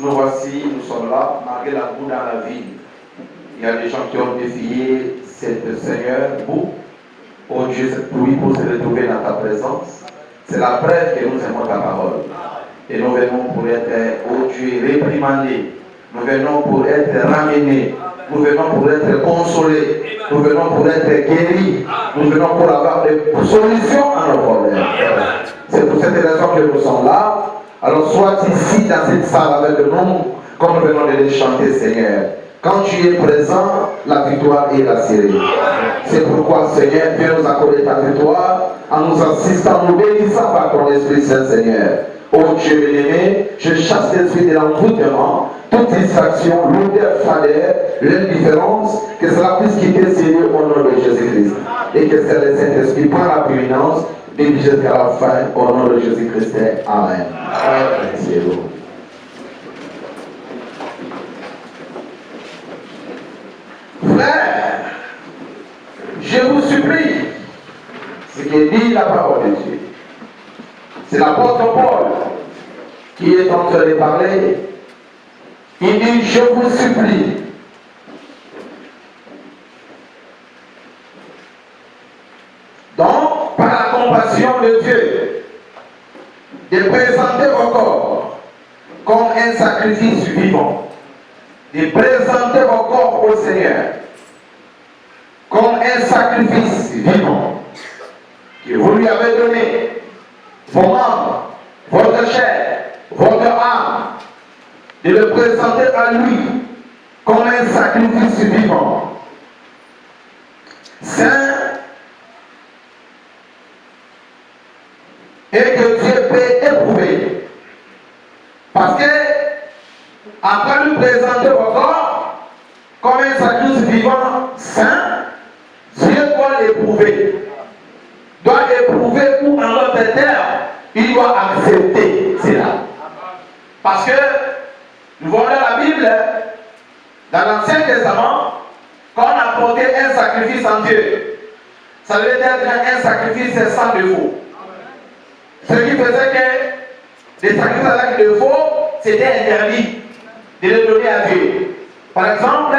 nous voici, nous sommes là, malgré la boue dans la vie. Il y a des gens qui ont défié cette Seigneur, boue. Oh Dieu, cette pluie pour se retrouver dans ta présence. C'est la preuve que nous aimons ta parole. Et nous venons pour être, oh Dieu, réprimandés. Nous venons pour être ramenés. Nous venons pour être consolés. Nous venons pour être guéris. Nous venons pour avoir des solutions à nos problèmes. C'est pour cette raison que nous sommes là. Alors sois ici dans cette salle avec nous, comme nous venons de les chanter, Seigneur. Quand tu es présent, la victoire est assurée. C'est pourquoi, Seigneur, viens nous accorder ta victoire en nous assistant, nous bénissant par ton Esprit Saint, Seigneur. Oh Dieu bien-aimé, je chasse l'esprit de l'envoûtement, toute distraction, l'odeur, fadeur, l'indifférence, que cela puisse quitter Seigneur au nom de Jésus-Christ. Et que le Saint-Esprit prenne la prééminence, depuis jusqu'à la fin, au nom de Jésus-Christ. Amen. Merci. Frère, je vous supplie, ce que dit la parole de Dieu. C'est l'apôtre Paul qui est en train de parler. Il dit, je vous supplie. Donc, par la compassion de Dieu, de présenter vos corps comme un sacrifice vivant. De présenter vos corps au Seigneur comme un sacrifice vivant que vous lui avez donné, vos membres, votre chair, votre âme, de le présenter à lui comme un sacrifice vivant, saint, et que Dieu peut éprouver. Parce que après lui présenter vos corps comme un sacrifice vivant, saint, Dieu doit l'éprouver. Doit éprouver ou en l'autre terme, il doit accepter cela. Parce que nous voyons dans la Bible, dans l'Ancien Testament, quand on apportait un sacrifice en Dieu, ça devait être un sacrifice sans défaut. Ce qui faisait que les sacrifices avec défaut, c'était interdit de le donner à Dieu. Par exemple,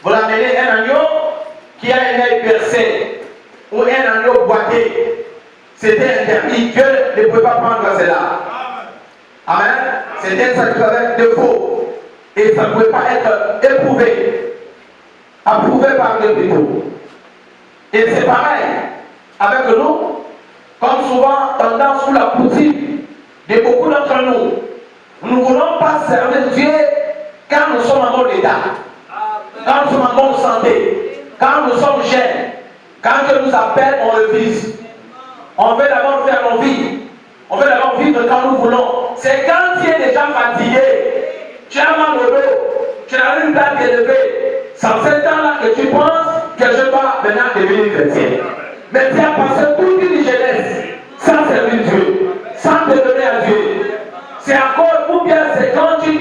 vous amenez un agneau qui a un œil percé ou un agneau boité. C'était interdit. Dieu ne pouvait pas prendre cela. Amen. C'était un sacrifice avec défaut. Et ça ne pouvait pas être éprouvé. Approuvé par Dieu plutôt. Et c'est pareil avec nous. Comme souvent tendance sous la poussive de beaucoup d'entre nous. Nous ne voulons pas servir Dieu quand nous sommes en bon état, quand nous sommes en bonne santé, quand nous sommes jeunes, quand Dieu nous appelle, on le vise. On veut d'abord faire nos vies. On veut d'abord vivre quand nous voulons. C'est quand tu es déjà fatigué, tu as mal au dos, tu as une date élevée. C'est en ce temps-là que tu penses que je dois maintenant devenir chrétien. Mais tu as passé toute une jeunesse sans servir Dieu, sans te donner à Dieu. C'est encore, ou bien c'est quand tu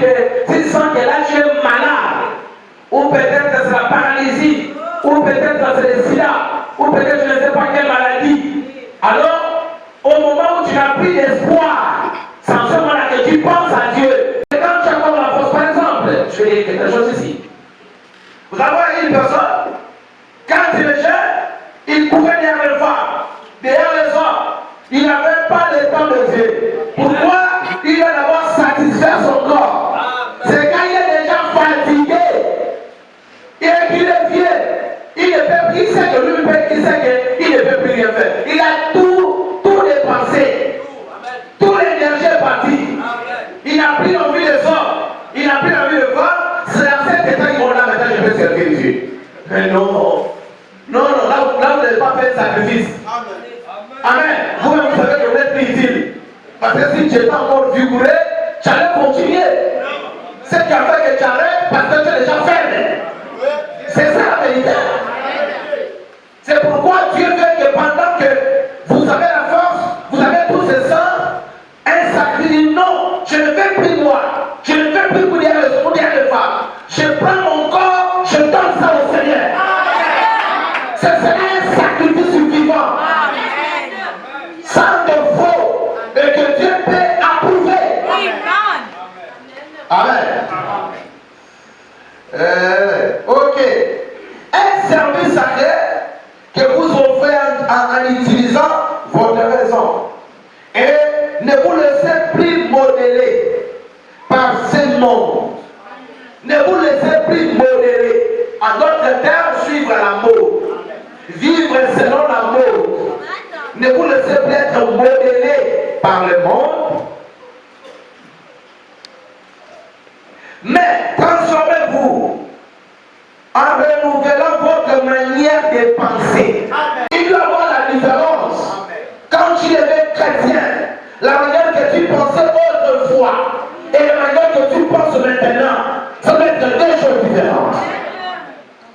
sens que là tu es malade, ou peut-être que c'est la paralysie, ou peut-être que c'est le sida, ou peut-être je ne sais pas quelle maladie. Alors, au moment où tu n'as plus d'espoir, c'est en ce moment-là que tu penses à Dieu. Et quand tu as comme la force, par exemple, je vais dire quelque chose ici. Vous avez une personne, quand il est jeune, il courait derrière les femmes, derrière les hommes. Il n'avait pas le temps de Dieu. Pourquoi? Il doit d'abord satisfaire son corps. C'est quand il est déjà fatigué et qu'il est vieux. Il sait que lui, il sait qu'il ne peut plus rien faire. Il a tout dépensé. Toute l'énergie est partie. Il n'a plus envie de ça. Il n'a plus envie de voir. C'est à cet état qu'ils vont là maintenant, je vais servir Dieu. Mais non. Non, là vous n'avez pas fait de sacrifice. Amen. Vous-même, vous savez que vous êtes utile. Parce que si tu étais encore vigoureux, tu allais continuer. Ce qui a fait que tu arrêtes, parce que tu es déjà faible. C'est ça la vérité. C'est pourquoi Dieu veut que pendant que vous avez la force, vous avez tous ces sens, un sacrifice. Non, je ne veux plus moi. Je ne veux plus courir les femmes. Je prends mon corps, je donne ça au Seigneur. Ce serait un sacrifice vivant. Sans défaut. Et que Dieu peut approuver. Amen. Ok. Un service sacré que vous offrez en utilisant votre raison. Et ne vous laissez plus modeler par ce monde. Ne vous laissez plus modeler. En d'autres termes, suivre la mode. Vivre selon la mode. Ne vous laissez plus être modélé par le monde. Mais transformez-vous en renouvelant votre manière de penser. Il doit y avoir la différence. Quand tu es chrétien, la manière que tu pensais autrefois et la manière que tu penses maintenant, ça doit être deux choses différentes.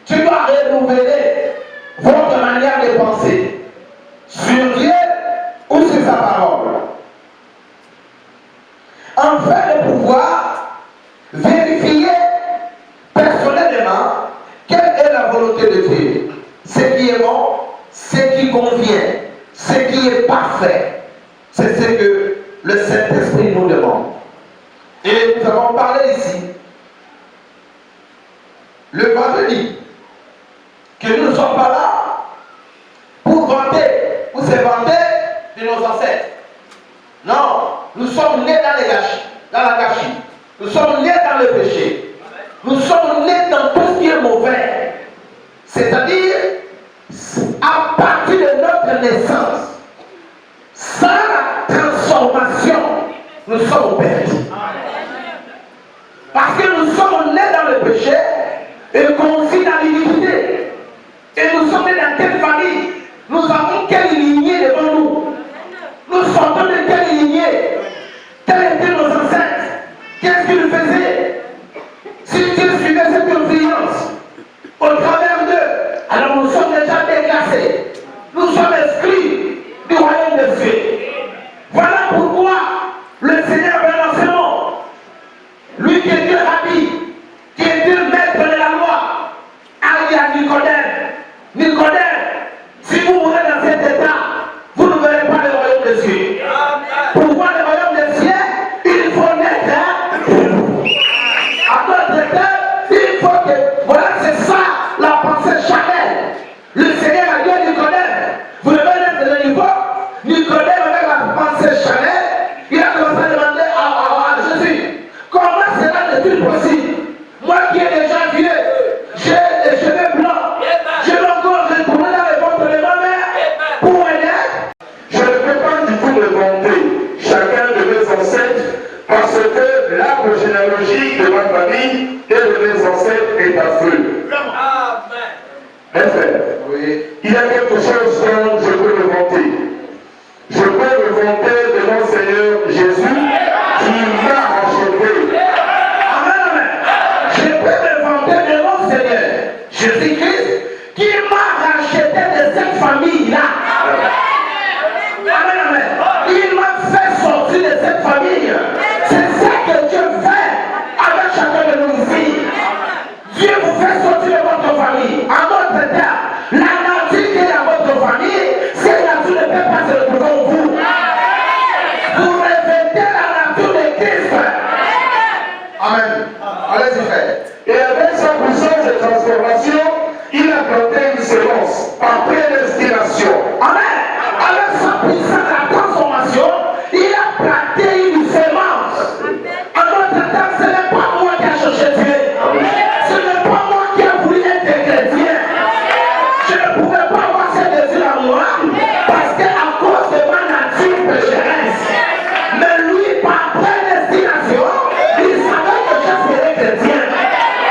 Tu dois renouveler votre manière de penser sur Dieu ou sur sa parole. Afin de pouvoir vérifier personnellement quelle est la volonté de Dieu. Ce qui est bon, ce qui convient, ce qui est parfait. C'est ce que le Saint-Esprit nous demande. Et nous avons parlé ici, le vendredi, que nous ne sommes pas là pour vanter, pour se vanter de nos ancêtres. Non, nous sommes nés dans la gâchis. Nous sommes nés dans le péché. Nous sommes nés dans tout ce qui est mauvais. C'est-à-dire, à partir de notre naissance, sans la transformation, nous sommes perdus. Parce que nous sommes nés dans le péché et qu'on vit dans l'iniquité. Et nous sommes nés dans quelle famille? Nous avons quelle lignée devant nous? Nous sortons de quelle lignée? Quels étaient nos ancêtres? Qu'est-ce qu'ils faisaient? Si Dieu suivait cette influence au travers d'eux, alors nous sommes déjà déclassés. Nous sommes exclus du royaume de Dieu. Voilà pourquoi le Seigneur veut dans ce monde. Lui qui était rabbi, qui était maître de la loi, a dit à Nicodème, si vous mourrez dans cet état, vous ne verrez pas le royaume de Dieu. Pour voir le royaume de Dieu, il faut naître. À d'autres termes, il faut que, voilà, c'est ça la pensée charnelle. Le Seigneur a dit à Nicodème, vous devez naître de niveau. Nicodème avec la pensée charnelle, il a commencé à demander à Jésus, comment cela est-il possible? Moi qui ai déjà vieux, j'ai les cheveux blancs, je vais encore retourner dans les ventres de ma mère pour aider. Je ne peux pas du tout me vanter chacun de mes ancêtres parce que l'arbre généalogique de ma famille et de mes ancêtres est affreux. Mes frères, Oui. il y a quelque chose dont je peux me vanter. Je peux me vanter de mon Seigneur Jésus qui m'a racheté. Amen. Je peux me vanter de mon Seigneur Jésus-Christ qui m'a racheté de cette famille-là. Amen, amen. Il m'a fait sortir de cette famille. C'est ça que Dieu fait avec chacun de nous ici. Dieu vous fait sortir de votre famille. En d'autres termes, la nature qui est dans votre famille, cette nature ne peut pas se retrouver en vous. Vous revêtez la nature de Christ. Amen. Allez-y, frère. Et avec sa puissance de transformation, il a planté une sémence par prédestination. Amen. Avec sa puissance de transformation, il a planté une sémence. En d'autres termes, ce n'est pas moi qui ai cherché Dieu. Ce n'est pas moi qui ai voulu être chrétien. Je ne pouvais pas avoir ce désir à moi parce qu'à cause de ma nature pécheresse. Mais lui, par prédestination, il savait que je serais chrétien.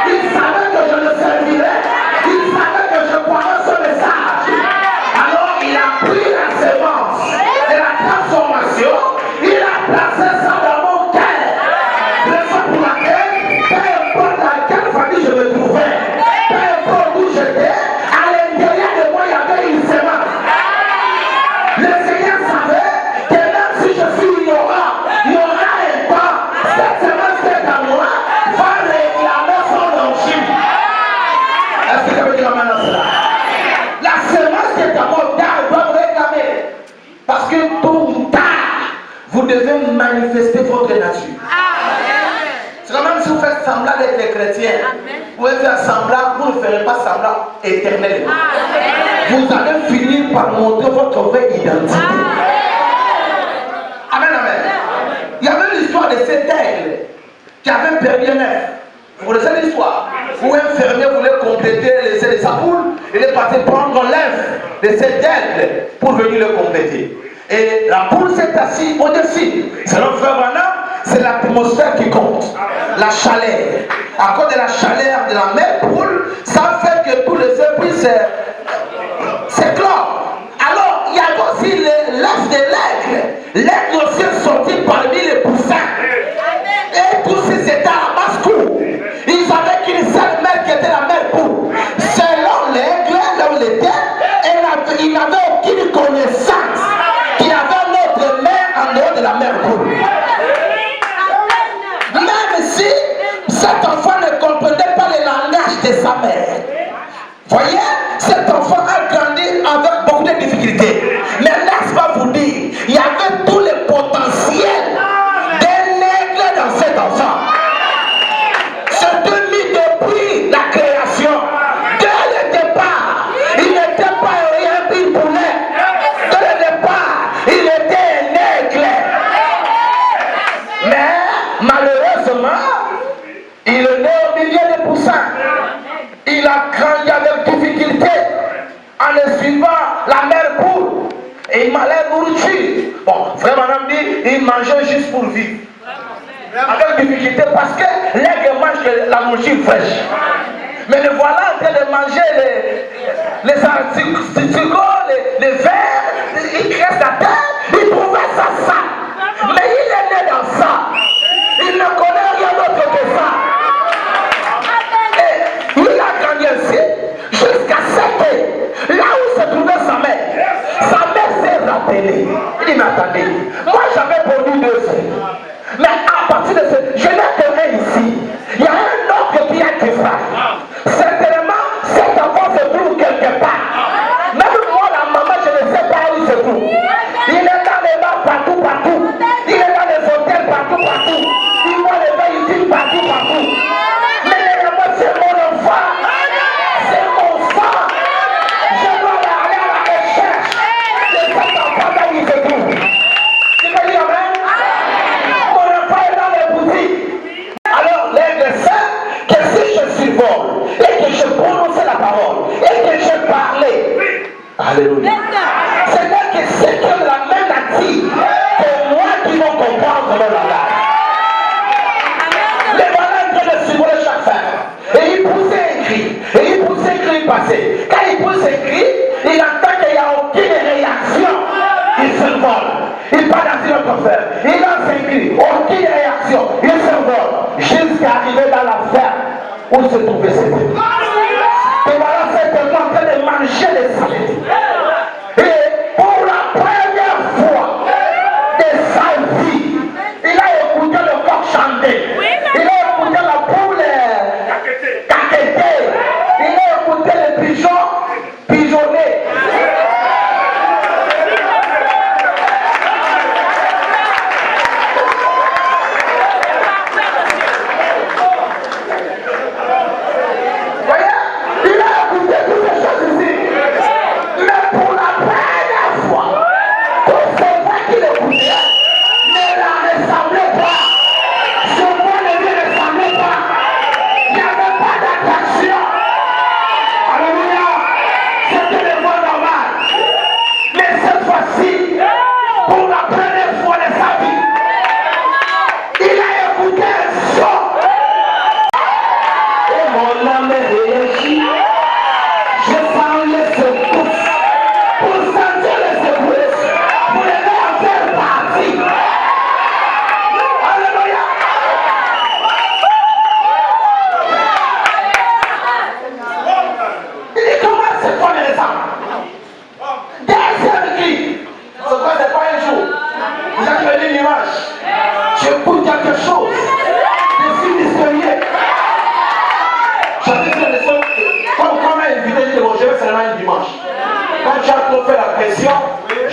Il savait que je le servirais. Il savait que je croirais ce message. Alors il a pris la sémence de la transformation. Il a placé ça dans mon cœur. Raison pour laquelle, peu importe dans quelle famille je me trouvais, peu importe où j'étais, à l'intérieur de moi il y avait une sémence. Le Seigneur savait que même si je suis ignorant, il y aura un temps, cette sémence qui est à moi va réclamer son longitude. Est-ce que ça veut dire amen à cela? La sémence qui est à moi doit me réclamer. Parce que tôt ou tard, vous devez manifester votre nature. Ce C'est quand même si vous faites semblant d'être des chrétiens. Vous pouvez faire semblant, vous ne ferez pas semblant éternellement. Vous allez finir par montrer votre vraie identité. Amen, amen. Il y avait l'histoire de cet aigle qui avait perdu un œuf. Vous connaissez l'histoire? Où un fermier voulait compléter les œufs de sa poule, il est parti prendre l'œuf de cet aigle pour venir le compléter. Et la poule s'est assise au-dessus. Selon Frère Branham, c'est l'atmosphère qui compte. La chaleur. À cause de la chaleur de la mère poule, ça fait que tous les œufs puissent s'éclore. Alors, il y avait aussi l'œuf de l'aigle. L'aigle aussi est sorti parmi les poussins. Et tous ces étaient à la basse-cour. Ils avaient qu'une seule mère qui était la mère poule. Selon l'aigle, là où il était, il n'avait aucune connaissance qu'il y avait une autre mère en dehors de la mère poule. Même si cet enfant ne comprenait pas le langage de sa mère. Voyez, cet enfant a grandi avec beaucoup de difficultés. Mais laisse pas vous dire, il y avait tout le potentiel d'un aigle dans cet enfant. C'était mis depuis la création. Dès le départ, il n'était pas rien qu'il voulait. Dès le départ, il était un aigle. Mais malheureusement, il est né au milieu des poussins. Il a grandi avec difficulté en ne suivant la mère poule. Et il m'allait nourriture. Bon, frère madame dit, il mangeait juste pour vivre. Avec difficulté parce que l'aigle mange la nourriture fraîche. Mais le voilà en train de manger les asticots, les vers, il crève la terre, il trouvait ça sale. Mais il est né dans ça. Il ne connaît rien d'autre que ça. Et il a grandi ainsi jusqu'à 7 ans. Là où se trouvait sa mère s'est rappelée. Il dit, mais attendez, moi j'avais produit 2 œufs. Mais à partir de ce, je n'ai que un ici. Il y a un autre qui a disparu. Certainement, cet enfant se trouve quelque part. Même moi, la maman, je ne sais pas où il se trouve. Il est dans les bars partout. Il est dans les hôtels partout. Il voit les véhicules partout. Mais moi, c'est mon enfant. C'est mon sang. Je dois aller à la recherche de cet enfant là où il se trouve. Tu me dis amen? Alors, l'aigle sait que si je survole et que je prononçais la parole et que je parlais, alléluia, c'est-à-dire que c'est que la même nature que moi qui vont comprendre mon langage. Les malades de survoler chaque femme. Et il poussait un cri. Il passait. Quand il pousse un cri, il entend qu'il n'y a aucune réaction. Il survole. Il part dans une autre ferme. Il lance un cri. Aucune réaction. Il survole. Jusqu'à arriver dans la ferme où se trouvait cet homme. Et voilà cet homme en train de manger les samedis. Et pour la première fois de sa vie, il a écouté le coq chanter. Il a écouté la poule caqueter. Il a écouté les pigeons pigeonner.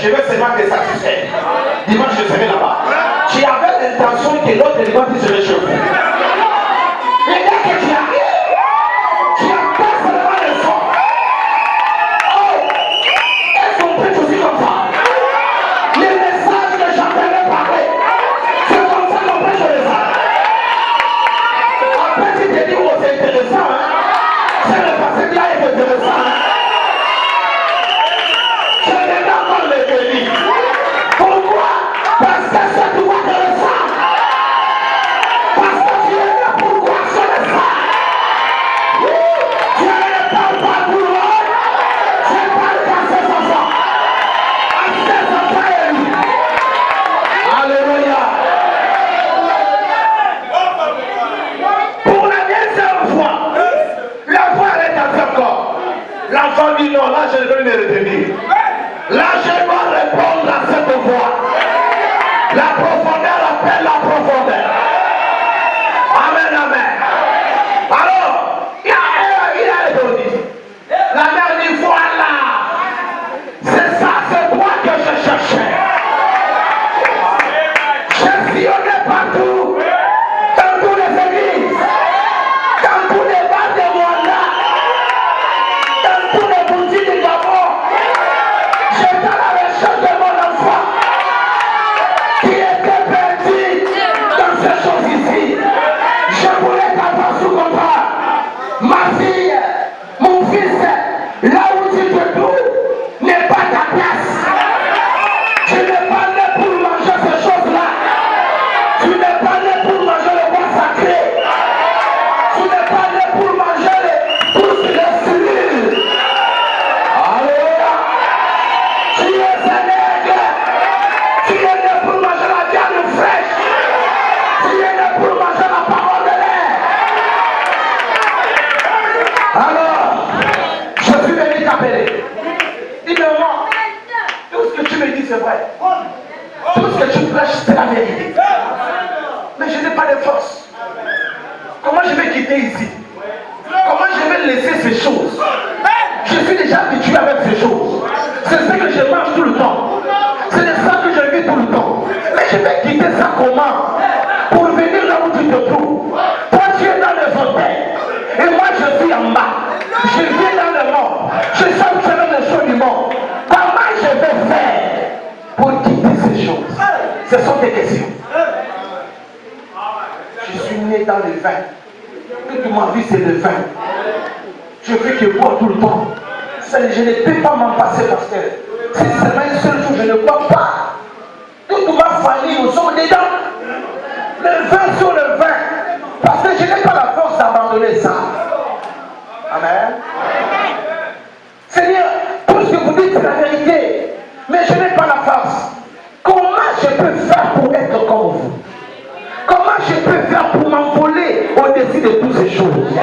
Je vais seulement te satisfaire. Dimanche, je serai là-bas. Tu avais l'intention que l'autre dimanche serait chez vous. La profondeur appelle la profondeur. Amen, amen. Alors, il a dit, la mère dit, voilà, c'est ça, c'est toi que je cherchais. Je sillonnais partout, dans toutes les églises, dans tous les bars de Rwanda, dans tous les boutiques de Gabon. J'étais à la recherche de mon enfant qui était perdu dans ces choses ici. Je voulais t'avoir sous contrat. Ma fille, mon fils, là où tu te trouves n'est pas ta place. Tu n'es pas né pour manger ces choses-là. Tu n'es pas né pour manger le bois sacré. Tu n'es pas né pour manger toutes les cellules. Alléluia. Tu es un nègre. Tu es né pour manger la viande fraîche. Tu es né pour manger la parole de l'air. Alors, je suis venu t'appeler. Dis-moi, tout ce que tu me dis c'est vrai. Tout ce que tu prêches c'est la vérité. Mais je n'ai pas de force. Comment je vais quitter ici? Comment je vais laisser ces choses? Je suis déjà habitué avec ces choses. C'est ce que je mange tout le temps. C'est de ça que je vis tout le temps. Mais je vais quitter ça comment? Pour venir là où tu te trouves. Toi tu es dans les hôtels. Et moi je suis en bas. Je viens dans le monde. Je sais où je vais les choses du monde. Comment je vais faire pour quitter ces choses? Ce sont des questions. Je suis né dans le vin. Toute ma vie c'est le vin. Je fais que boire tout le temps. Je ne peux pas m'en passer parce que si seulement une seule chose, je ne bois pas. Toute ma famille, nous sommes dedans. Le vin sur le vin. Parce que je n'ai pas la force d'abandonner ça. Amen. Seigneur, tout ce que vous dites c'est la vérité. Mais je n'ai pas la force. Comment je peux faire pour être comme vous? Comment je peux faire pour m'envoler au-dessus de toutes ces choses?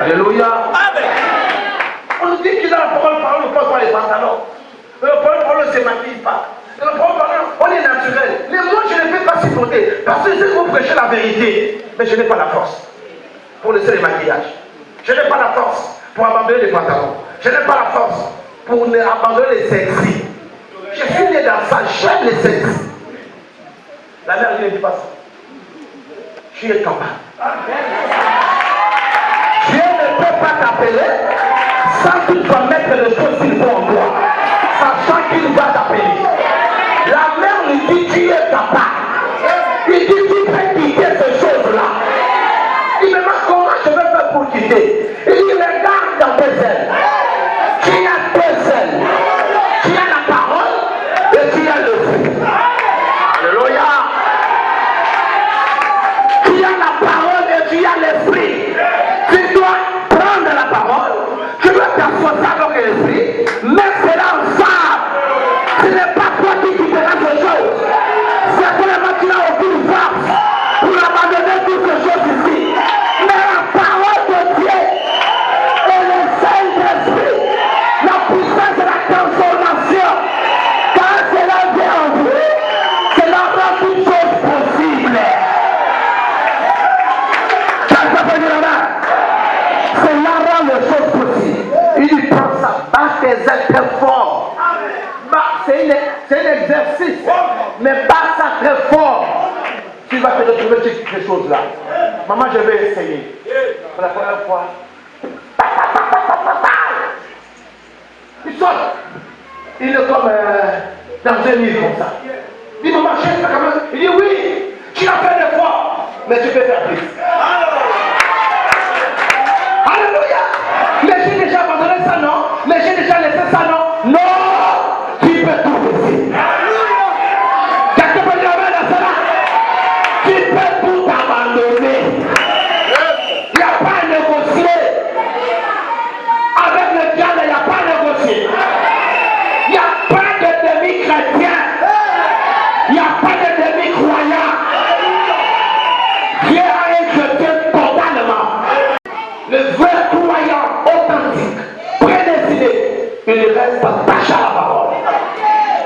Alléluia. On nous dit qu'il a la parole, on ne porte pas les pantalons. Le parole ne se maquille pas. Le parole, on est naturel. Mais moi, je ne peux pas supporter. Parce que je vais vous prêcher la vérité. Mais je n'ai pas la force pour laisser les maquillages. Je n'ai pas la force pour abandonner les pantalons. Je n'ai pas la force pour abandonner les sexy. Je suis né dans ça, j'aime les sexy. La mère ne dit pas ça. Tu es capable. Dieu ne peut pas t'appeler sans que tu sois mettre les choses qu'il faut en toi, sachant qu'il va t'appeler. La mère lui dit tu es capable. Il dit tu peux quitter ces choses-là. Il me demande comment je vais faire pour quitter. Il dit regarde dans tes ailes. Tu as tes ailes. Tu as la parole et tu as le fruit. Alléluia. Tu as la parole et tu as l'esprit. Tu dois prendre la parole. Tu dois t'associer avec l'esprit. Mais c'est l'ensemble. Ce n'est pas toi qui quitteras ces choses. C'est pour les tu n'as aucune force pour abandonner toutes ces choses ici. Mais la parole de Dieu et le Saint-Esprit, la puissance de la transformation, quand cela vient en vous, cela rend toutes choses possibles. Cela rend les choses possibles. Il prend ça, bat tes ailes très fort. C'est un exercice, mais pas ça très fort. Tu vas te retrouver sur ces choses-là. Maman, je vais essayer. Pour la première fois. Il saute. Il est comme dans un livre comme ça. Il dit, maman, je fais quand même. Il dit, oui, tu l'as fait des fois, mais tu peux faire plus. Alléluia. Mais j'ai déjà abandonné ça, non? Mais j'ai déjà laissé ça, non? Non. Tu peux tout laisser. Quelqu'un peut dire amen à cela? Tu peux tout abandonner. Il n'y a pas à négocier. Avec le diable, il n'y a pas à négocier. Il n'y a pas de demi-chrétien. Il n'y a pas de demi-croyant. Dieu a un chrétien totalement. Le vrai croyant authentique, prédestiné, il reste attaché à la parole.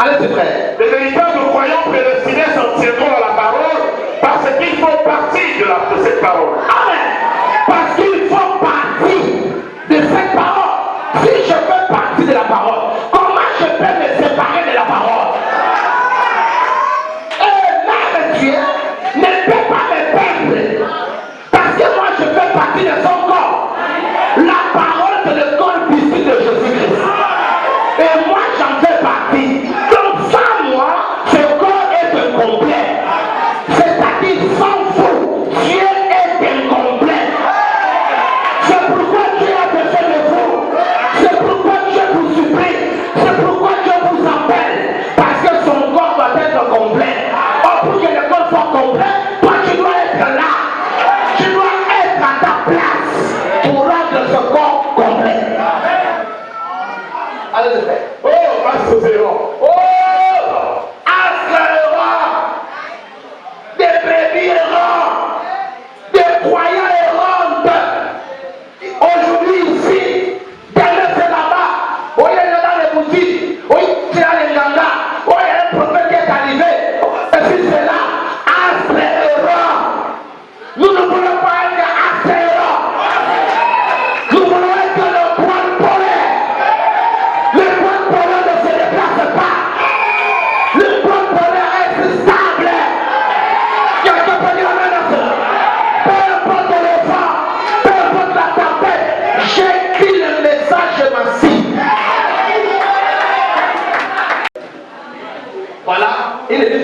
Allez, c'est vrai. Les véritables croyants prédestinés sont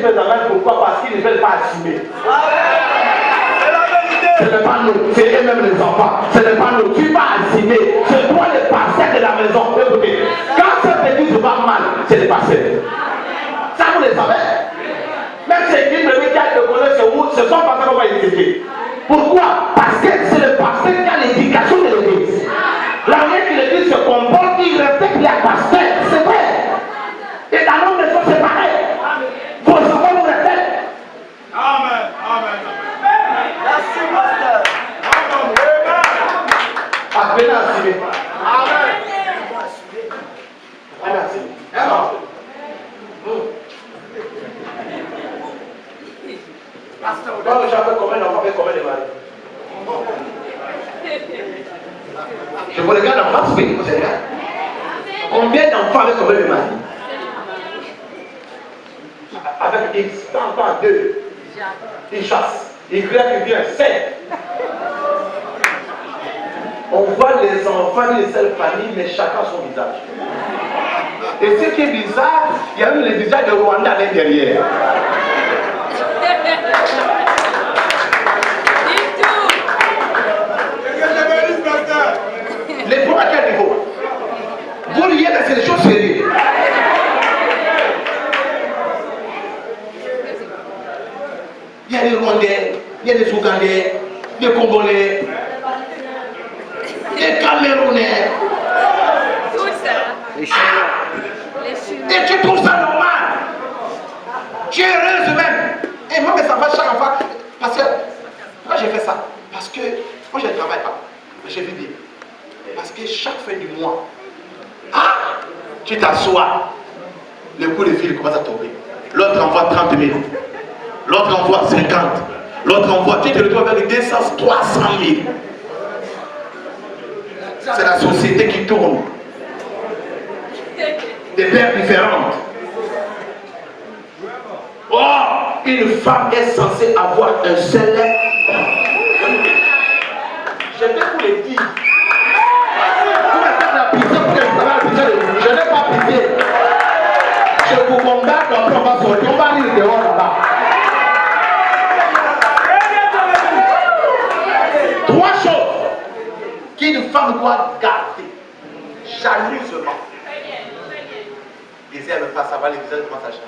l'église présentement, pourquoi? Parce qu'ils ne veulent pas assumer. Ce n'est pas nous, c'est eux-mêmes les enfants. Ce n'est pas nous, tu vas assumer. C'est toi le pasteur de la maison. Écoutez, quand cette église va mal, c'est le pasteur. Ça, vous le savez. Même si l'église qui a le connaît, ce sont pas ça qu'on va éduquer. Pourquoi? Parce que c'est le pasteur qui a l'éducation de l'église. La manière que l'église se comporte, il respecte les pasteurs. C'est vrai. Et dans nos maisons, c'est pareil. Vos enfants nous respectent. Amen. Amen. Merci, pasteur. Appelez à assumer. Amen. Appelez à assumer. Quand j'avais combien d'enfants avec combien de maris? Je vous regarde en face, oui, vous regarde. Combien d'enfants avec combien de maris? Avec X, tant, 2. Il chasse. Y qui vient, 7. On voit les enfants d'une seule famille, mais chacun son visage. Et ce qui est bizarre, il y a eu le visage de Rwanda à l'intérieur. Les problèmes à quel niveau? Vous liez, mais c'est des choses sérieuses. Il y a des Rwandais, il y a des Ougandais, des Congolais, des Camerounais. Tout ça. Les Chinois. Les Chinois. Et tu trouves ça normal? Tu es heureuse même. Et moi, mais ça va chaque fois. Parce que, pourquoi j'ai fait ça? Parce que, moi je ne travaille pas. Mais je vis bien. Parce que chaque fin du mois, tu t'assois, le coup de fil commence à tomber. L'autre envoie 30 000. L'autre envoie 50. L'autre envoie, tu te retrouves avec 200, 300 000. C'est la société qui tourne. Des pères différentes. Oh, une femme est censée avoir un seul. Je vais vous le dire. Vous me faites la pitié pour que je travaille la pitié de vous. Je n'ai pas pitié. Je vous combats, après on va sortir. On va aller dehors là-bas. 3 choses qu'une femme doit garder jalousement. Lisez, elle ne veut pas savoir, les visages commencent à changer.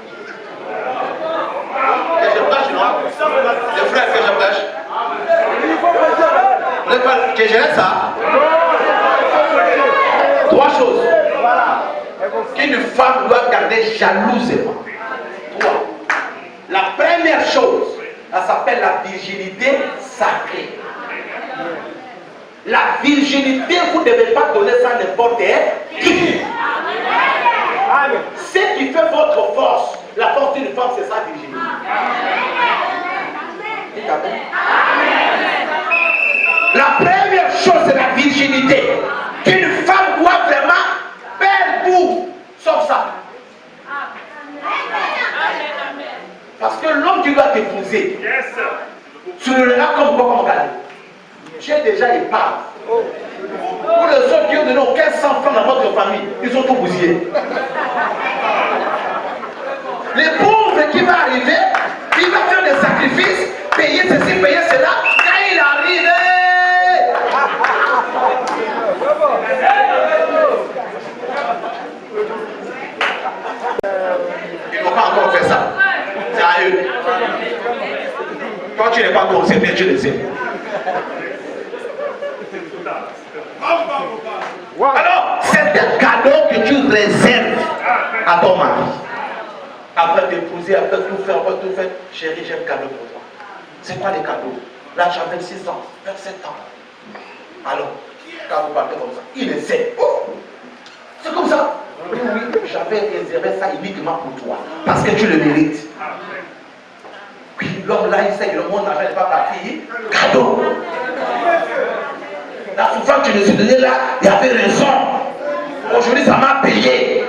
Que je prêche, non? Les frères, que je prêche. Vous n'êtes pas que j'ai ça? 3 choses qu'une femme doit garder jalousement. 3. La première chose, elle s'appelle la virginité sacrée. La virginité, vous ne devez pas donner ça à n'importe qui. Ce qui fait votre force, la force d'une femme, c'est sa virginité. La première chose, c'est la virginité. Qu'une femme doit vraiment perdre tout, sauf ça. Parce que l'homme qui doit t'épouser, tu le regardes comme quoi, comme gars. Tu es déjà épave. Pour les autres qui ont donné aucun 100 francs dans votre famille, ils sont tous bousillés. Les pauvres qui va arriver, il va faire des sacrifices, payer ceci, payer cela. Quand il arrive, ils ne vont pas encore faire ça. C'est à eux. Quand tu n'es pas concerné, tu le sais. Alors, c'est un cadeau que tu réserves à ton mari. Après d'épouser, après tout faire, chérie, j'ai un cadeau pour toi. C'est quoi les cadeaux? Là, j'avais 6 ans, 27 ans. Alors, quand vous partez comme ça, il le sait. Oh, c'est comme ça. Oui, j'avais réservé ça uniquement pour toi. Parce que tu le mérites. Puis l'homme là, il sait que le monde n'arrête n'est pas parti. Cadeau. La souffrance que je me suis donnée là, il y avait raison. Aujourd'hui, ça m'a payé.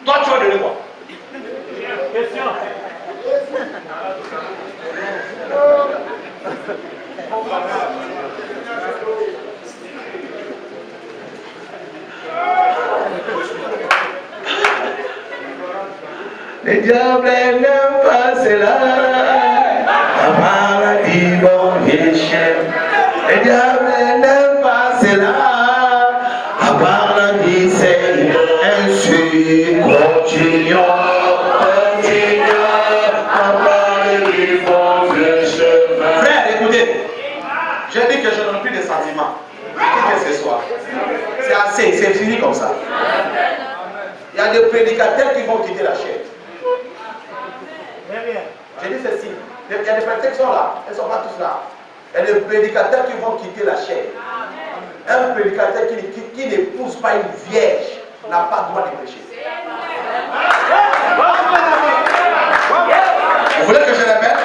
Toi, tu vas donner quoi? Question. diable n'aime pas cela. À paradis, bon péché. Le diable n'aime pas cela. À paradis, c'est ainsi. Continuons. Frère, écoutez, j'ai dit que je n'ai plus de sentiments. Qu'est-ce que ce soit? C'est assez, c'est fini comme ça. Il y a des prédicateurs qui vont quitter la chair. J'ai dit ceci. Il y a des prédicateurs qui sont là. Elles ne sont pas tous là. Il y a des prédicateurs qui vont quitter la chair. Un prédicateur qui n'épouse pas une vierge n'a pas le droit de prêcher. Vous voulez que je répète?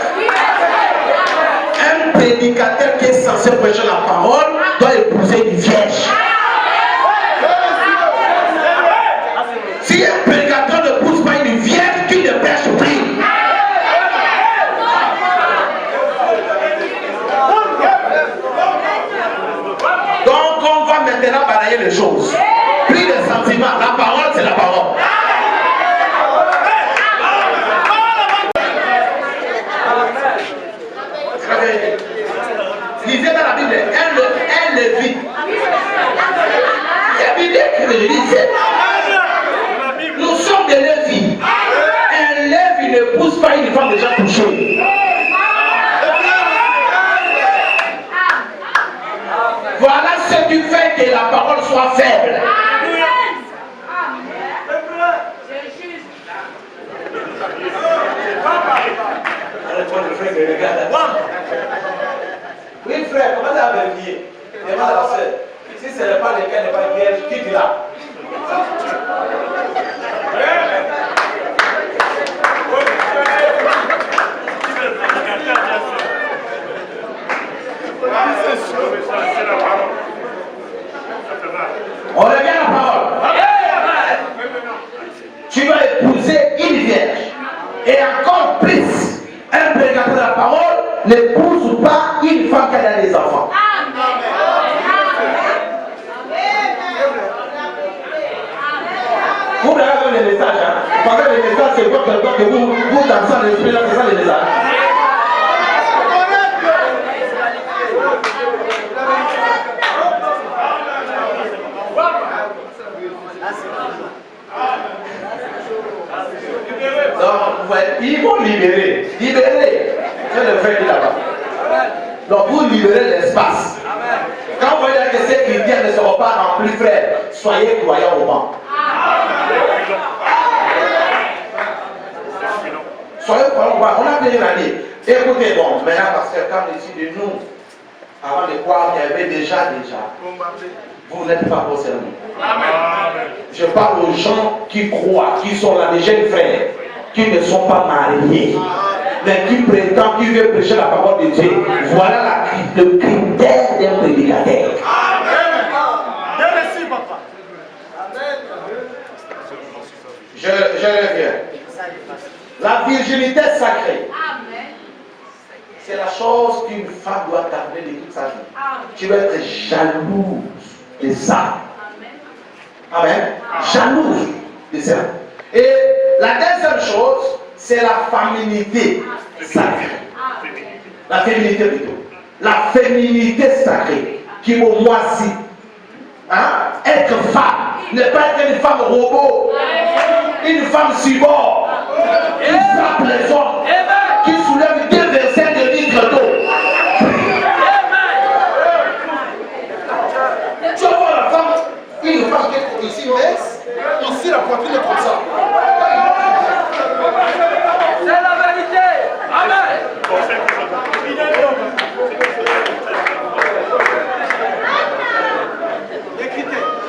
Un prédicateur qui est censé prêcher la parole doit épouser une vierge. Si un prédicateur ne pousse pas une vierge, qui ne prêche plus. Donc on va maintenant balayer les choses. Plus de sentiments. La parole, c'est la parole. Lisez dans la Bible, un Lévite. C'est Bible que je lisais. Nous sommes des Lévites. Un Lévite ne pousse pas une femme déjà touchée. Voilà ce qui fait que la parole soit faible. Oui frère, comment ça va vérifier? Demande à la soeur. Si ce n'est pas le cas, n'est pas vierge, quitte là. On regarde la parole. Tu vas épouser une vierge. Et encore plus, un prédicateur de la parole n'épouse pas une femme qui a des enfants. Vous regardez les messages, hein? Vous pensez que les messages, c'est quoi que vous dansez dans l'esprit là, c'est ça les messages. Donc, ils vont libérer. Libérer. C'est le frère qui est là-bas. Donc, vous libérez l'espace. Quand vous voyez que ces chrétiens ne seront pas remplis, frère, soyez croyants au banc. Soyez croyants au banc. On a bien l'année. Écoutez, bon, maintenant, parce que quand ici de nous, avant de croire qu'il y avait déjà, vous n'êtes pas concernés. Je parle aux gens qui croient, qui sont là, des jeunes frères, qui ne sont pas mariés, mais qui prétendent, qui veulent prêcher la parole de Dieu. Voilà le critère d'un prédicateur. Je reviens. La virginité sacrée. C'est la chose qu'une femme doit garder de toute sa vie. Tu dois être jalouse de ça. Amen. Jalouse de ça. Et la deuxième chose, c'est la féminité sacrée. La féminité plutôt. La féminité sacrée. Qui au moins si. Hein? Être femme. Ne pas être une femme robot. Une femme cyborg. Qui frappe les hommes. Qui soulève 2 versets de litres d'eau. Tu vas voir la femme. Une femme qui est ici, ici la poitrine est comme ça. C'est la vérité. Amen.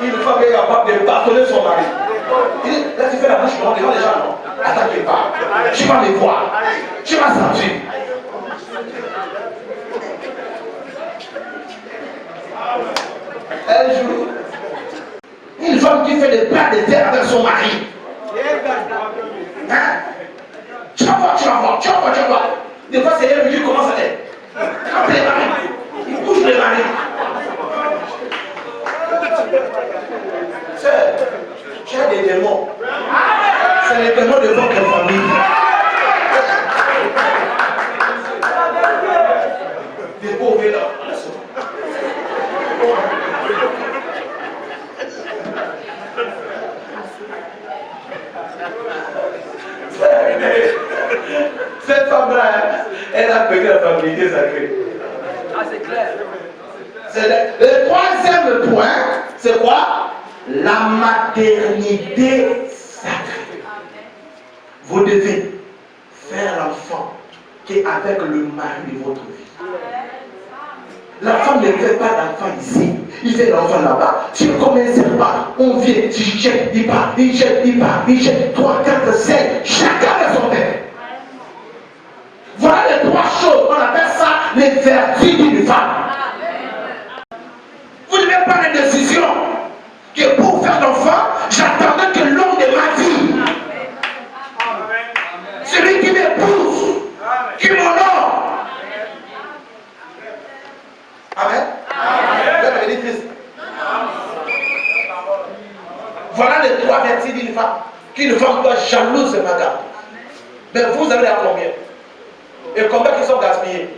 Une femme qui est capable de bâtonner son mari. Il dit, là tu fais la bouche devant les gens, non? Attends qu'il parle. Tu vas les voir. Tu vas sentir. Un jour, une femme qui fait des plats de terre avec son mari. Hein? Tu vas voir, tu vas voir, tu vas voir, tu vas voir. Des fois, c'est elle qui commence à être. Quand les maris, il bouge les maris. Tu as des démons. C'est les démons de votre famille. Elle a perdu la familiarité sacrée. Ah, c'est clair. Le troisième point, c'est quoi? La maternité sacrée. Vous devez faire l'enfant qui est avec le mari de votre vie. La femme ne fait pas d'enfant ici, il fait l'enfant là-bas. Tu commences pas, on vient, tu jettes, il part, il jette, il part, il jette, 3, 4, 5, chacun de son père. Voilà les trois choses, on appelle ça les vertus d'une femme. Vous devez prendre une décision que pour faire l'enfant, j'attendais que l'homme de ma vie, celui qui m'épouse, qui m'honore. Amen. Voilà les trois vertus d'une femme. Qu'une femme doit jalouse de madame. Mais vous avez à combien? Et combien qui sont gaspillés?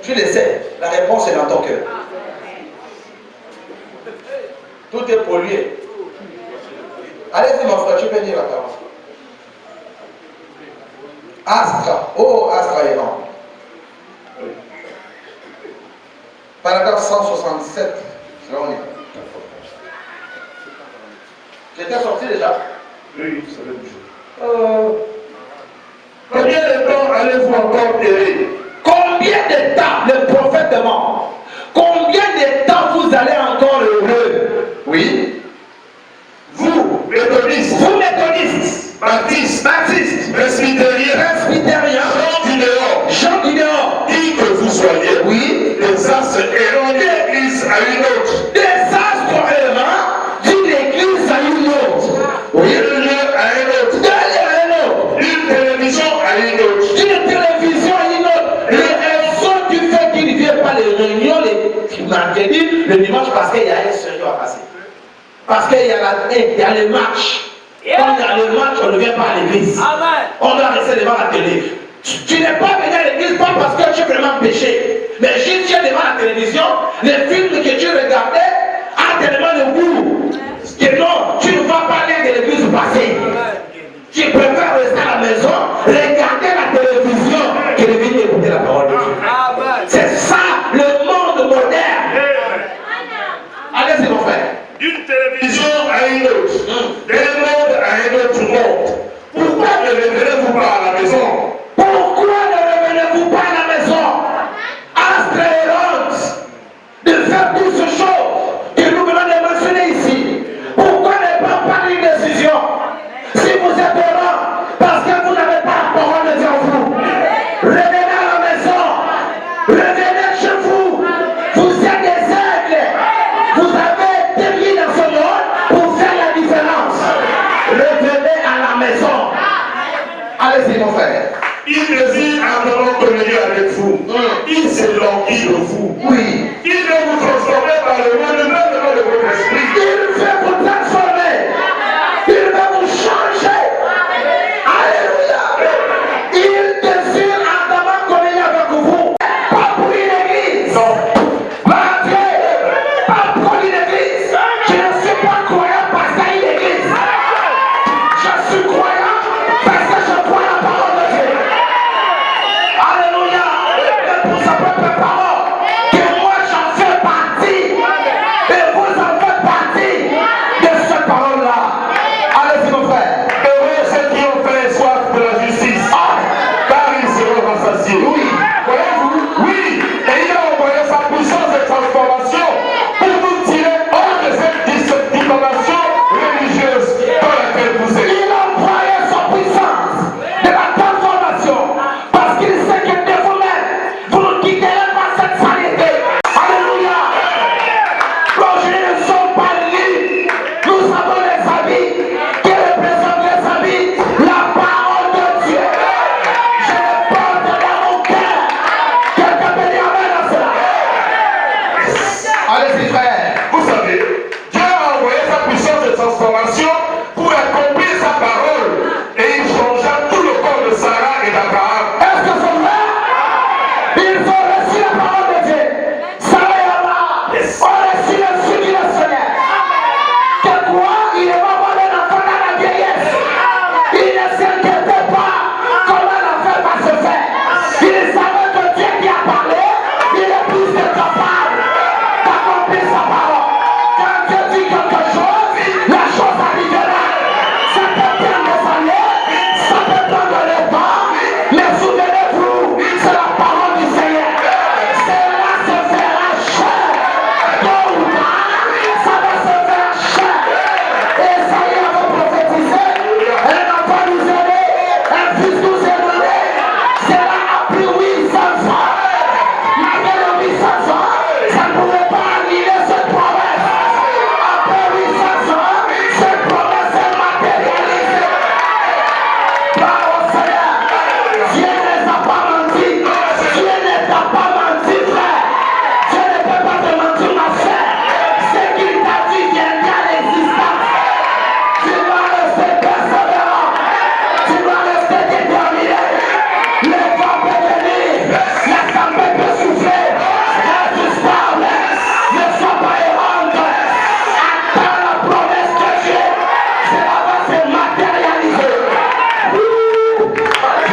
Tu le sais, la réponse est dans ton cœur. Tout est pollué. Allez-y mon frère, tu peux dire la parole. Astra. Oh, Astra est grand. Paragraphe 167. C'est là où on est. J'étais sorti déjà. Oui, ça va bouger. Combien de temps allez-vous encore errer? Combien de temps, le prophète demande, combien de temps vous allez encore heureux? Oui. Vous, méthodistes, baptistes, presbytériens, Jean du Nord, qui que vous soyez, Oui. les astres errants d'une église à une autre, Des astres errants d'une église à une autre. Oui. d'un lieu à un autre, D'un lieu à un autre. d'une télévision à une autre. D'une télévision à une autre. Les raisons du fait qu'il ne vient pas les réunions les mercredis, le dimanche, parce qu'il y a un sérieux à passer. Parce qu'il y a les matchs. Quand il y a les matchs, on ne vient pas à l'église. Amen. On doit rester devant la télé. Tu n'es pas venu à l'église pas parce que tu es vraiment péché. Mais juste tu es devant la télévision, les films que tu regardais ont tellement de goût. Que non, tu ne vas pas aller de l'église passer. Tu préfères rester à la maison, regarder la télévision que de venir écouter la parole de Dieu. Amen. C'est ça le monde moderne. Allez-y mon frère. D'une télévision à une autre, d'un monde à un autre monde. Pourquoi ne revenez-vous pas à la maison? Pourquoi ne revenez-vous pas à la maison? Astre errante de faire toutes ces choses que nous venons de mentionner ici. Pourquoi ne pas prendre une décision? Si vous êtes errant, parce que vous n'avez pas la parole de Dieu en vous, revenez à la maison, revenez chez vous. Vous êtes des aigles. Vous avez été mis dans ce monde pour faire la différence. Revenez à la maison. Allez-y mon frère. Il désire ardemment communier avec vous. Il s'élanguit de vous. Oui. Il veut vous transformer par le renouvellement de votre esprit. Il veut vous transformer. Il veut vous changer. Alléluia. Il désire ardemment communier avec vous. Pas pour une église. Mon Dieu. Pas pour une église. Je ne suis pas croyant parce qu'il y a une église. Je suis croyant parce que je crois la parole de Dieu. Alléluia. Et pour sa propre parole, que moi j'en fais partie. Et vous en faites partie.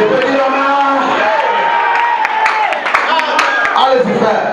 Je peux dire amen. Allez-y frère.